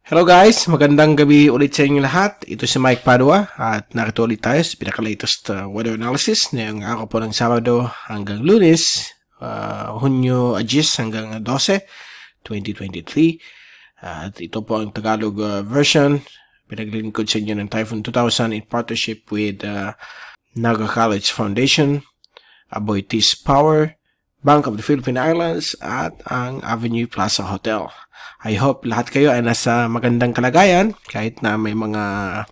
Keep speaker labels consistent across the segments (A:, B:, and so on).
A: Hello guys, magandang gabi ulit sa inyo lahat. Ito si Mike Padua at narito ulit tayo sa pinaka-latest weather analysis ngayong araw po ng Sabado hanggang Lunes, Hunyo 10 hanggang 12, 2023. At ito po ang Tagalog version. Pinaglilingkod sa inyo ng Typhoon 2000 in partnership with Naga College Foundation, Aboitiz Power, Bank of the Philippine Islands at ang Avenue Plaza Hotel. I hope lahat kayo ay nasa magandang kalagayan kahit na may mga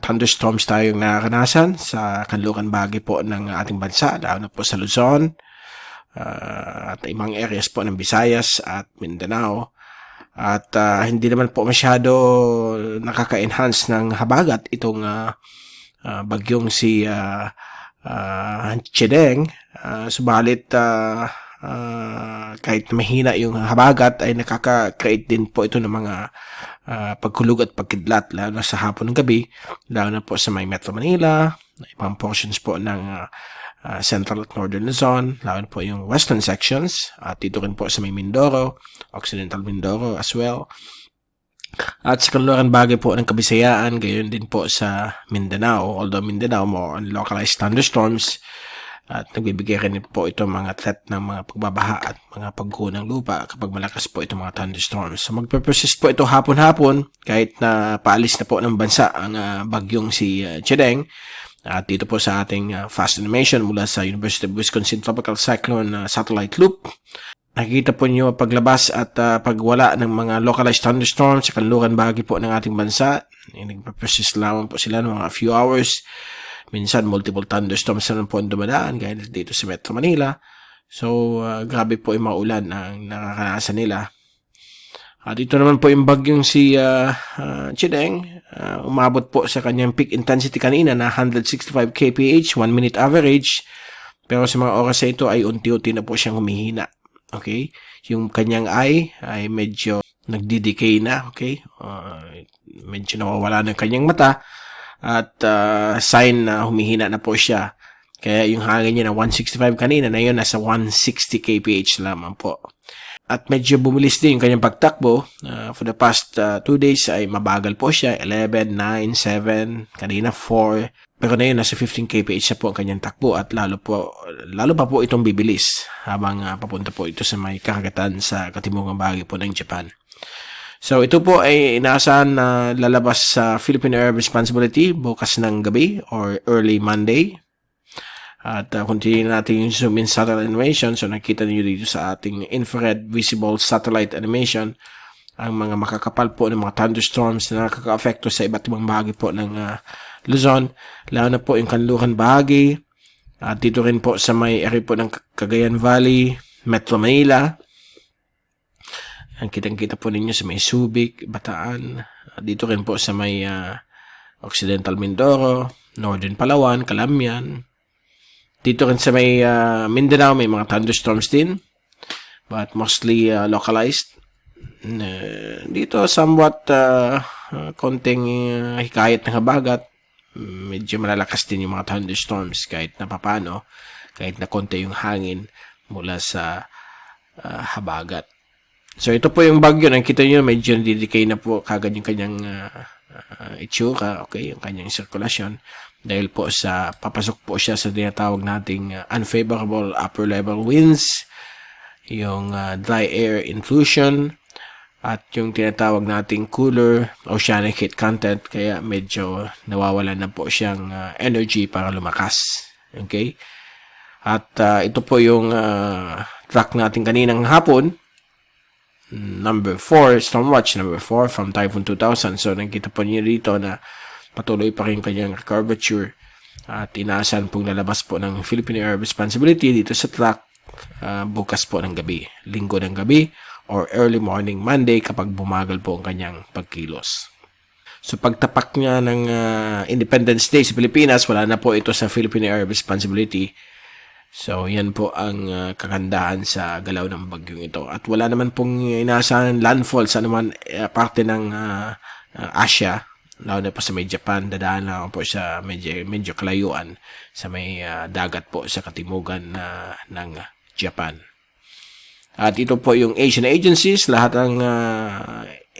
A: thunderstorms tayong naranasan sa kanluran bahagi po ng ating bansa, lalo na po sa Luzon at ibang areas po ng Visayas at Mindanao. At hindi naman po masyado nakaka-enhance ng habagat itong bagyong si Chideng. Subalit kahit mahina yung habagat ay nakaka-create din po ito ng mga pagkulog at pagkidlat lalo na sa hapon ng gabi, lalo na po sa may Metro Manila, ibang portions po ng Central at Northern Luzon, lalo na po yung western sections at dito rin po sa may Mindoro, Occidental Mindoro as well. At sa kanluran bagay po ng Kabisayaan, gayon din po sa Mindanao, although Mindanao more on localized thunderstorms. At nagbibigay rin po ito mga threat ng mga pagbabaha at mga pagguho ng lupa kapag malakas po itong mga thunderstorms. So magpe-persist po ito hapon-hapon kahit na paalis na po ng bansa ang bagyong si Chideng. At dito po sa ating fast animation mula sa University of Wisconsin Tropical Cyclone Satellite Loop, nakikita po niyo paglabas at pagwala ng mga localized thunderstorms sa kanluran bahagi po ng ating bansa. Nagpe-persist lamang po sila ng mga few hours. Minsan, multiple thunderstorms na po ang dumadaan, gaya dito sa Metro Manila. So, grabe po yung maulan ang nakakanasan nila. Dito naman po yung bagyong si Chideng. Umabot po sa kanyang peak intensity kanina na 165 kph, 1 minute average. Pero sa mga oras na ito ay unti-unti na po siyang humihina. Okay? Yung kanyang eye ay medyo nagdi-decay na. Okay? Medyo nawawala na yung kanyang mata. At sign na humihina na po siya. Kaya yung hangin niya na 165 kanina na yun nasa 160 kph lamang po. At medyo bumilis din yung kanyang pagtakbo. For the past 2 days ay mabagal po siya. 11, 9, 7, kanina 4. Pero na yun nasa 15 kph na po ang kanyang takbo at lalo pa po itong bibilis habang papunta po ito sa may karagatan sa katimungang bahagi po ng Japan. So, ito po ay inaasahan na lalabas sa Philippine Air Responsibility bukas ng gabi or early Monday. At continue natin yung zoom in satellite animation. So, nakita niyo dito sa ating infrared visible satellite animation ang mga makakapal po ng mga thunderstorms na nakaka-affecto sa iba't ibang bahagi po ng Luzon. Lalo na po yung kanluran bahagi. At dito rin po sa may area po ng Cagayan Valley, Metro Manila. Ang kitang-kita po ninyo sa may Subic, Bataan. Dito rin po sa may Occidental Mindoro, Northern Palawan, Calamian. Dito rin sa may Mindanao, may mga thunderstorms din. But mostly localized. Dito somewhat konting hikayat ng habagat. Medyo malalakas din yung mga thunderstorms kahit na papano. Kahit na konti yung hangin mula sa habagat. So, ito po yung bagyo. Nakita nyo, medyo nandidikay na po kagad yung kanyang itsura, okay, yung kanyang sirkulasyon. Dahil po sa, papasok po siya sa tinatawag nating unfavorable upper level winds, yung dry air intrusion, at yung tinatawag nating cooler oceanic heat content. Kaya medyo nawawalan na po siyang energy para lumakas. Okay? At ito po yung track natin kaninang hapon. Number 4, Stormwatch number 4 from Typhoon 2000. So, nakita po niyo dito na patuloy pa rin kanyang curvature at inaasahan pong lalabas po ng Philippine Air Responsibility dito sa track bukas po ng gabi, linggo ng gabi or early morning Monday kapag bumagal po ang kanyang pagkilos. So, pagtapak niya ng Independence Day sa Pilipinas, wala na po ito sa Philippine Air Responsibility. So, yan po ang kagandahan sa galaw ng bagyong ito. At wala naman pong inaasahan landfall sa naman parte ng Asia. Lalo na po sa may Japan. Dadaan lang po sa medyo kalayuan sa may dagat po sa katimugan ng Japan. At ito po yung Asian agencies. Lahat ng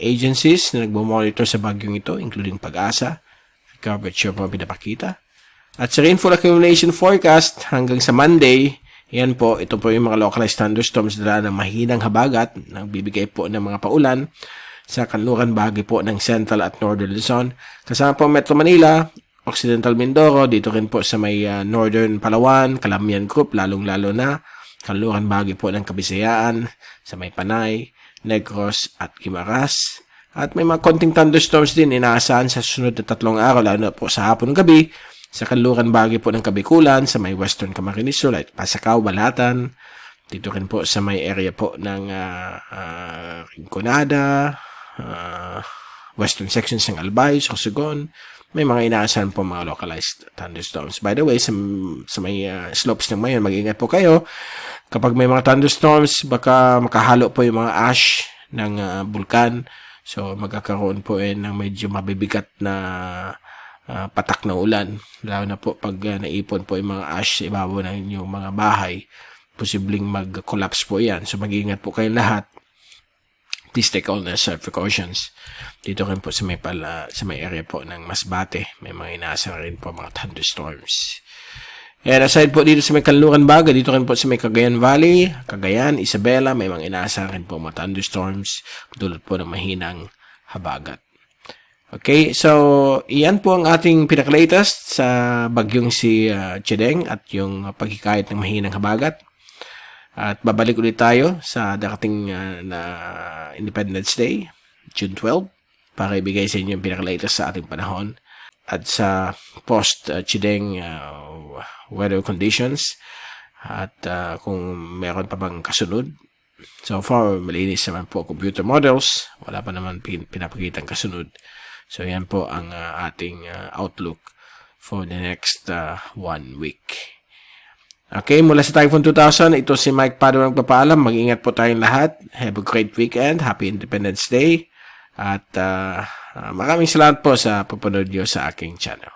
A: agencies na nagmo-monitor sa bagyong ito, including Pag-asa. Coverage po pinapakita. At sa rainfall accumulation forecast hanggang sa Monday, yan po, ito po yung mga localized thunderstorms dala ng mahinang habagat na bibigay po ng mga paulan sa kanluran bahagi po ng Central at Northern Luzon. Kasama po Metro Manila, Occidental Mindoro, dito rin po sa may Northern Palawan, Calamian Group, lalong-lalo na kanluran bahagi po ng Kabisayaan, sa may Panay, Negros at Guimaras. At may mga konting thunderstorms din inaasahan sa susunod na 3 araw, lalo na po sa hapon gabi, sa kanluran bahagi po ng Kabikulan, sa may Western Camarines Sur, like Pasacao, Balatan. Dito rin po sa may area po ng Rinconada, western sections ng Albay, Sorsogon. May mga inaasahan po mga localized thunderstorms. By the way, sa may slopes ng Mayon, mag-ingat po kayo. Kapag may mga thunderstorms, baka makahalo po yung mga ash ng bulkan. So, magkakaroon po ng medyo mabibigat na patak na ulan. Lalo na po pag naipon po yung mga ash sa ibabaw ng inyong mga bahay, posibleng mag-collapse po yan. So, mag-iingat po kayo lahat. Please take all necessary precautions. Dito rin po sa may area po ng Masbate, may mga inaasahan rin po mga thunderstorms. And aside po dito sa may Kanluran Baga, dito rin po sa may Cagayan Valley, Cagayan, Isabela, may mga inaasahan rin po mga thunderstorms, dulot po ng mahinang habagat. Okay, so iyan po ang ating pinaka-latest sa bagyong si Chideng at yung paghikayat ng mahinang habagat. At babalik ulit tayo sa darating na Independence Day, June 12, para ibigay sa inyo yung pinaka-latest sa ating panahon at sa post-Chideng weather conditions at kung meron pa bang kasunod. So far, malinis naman po computer models, wala pa naman pinapakitang kasunod. So yan po ang ating outlook for the next 1 week. Okay, mula sa Typhoon 2000, ito si Mike Pado nagpapaalam. Mag-ingat po tayong lahat. Have a great weekend. Happy Independence Day. At maraming salamat po sa pagpanood nyo sa aking channel.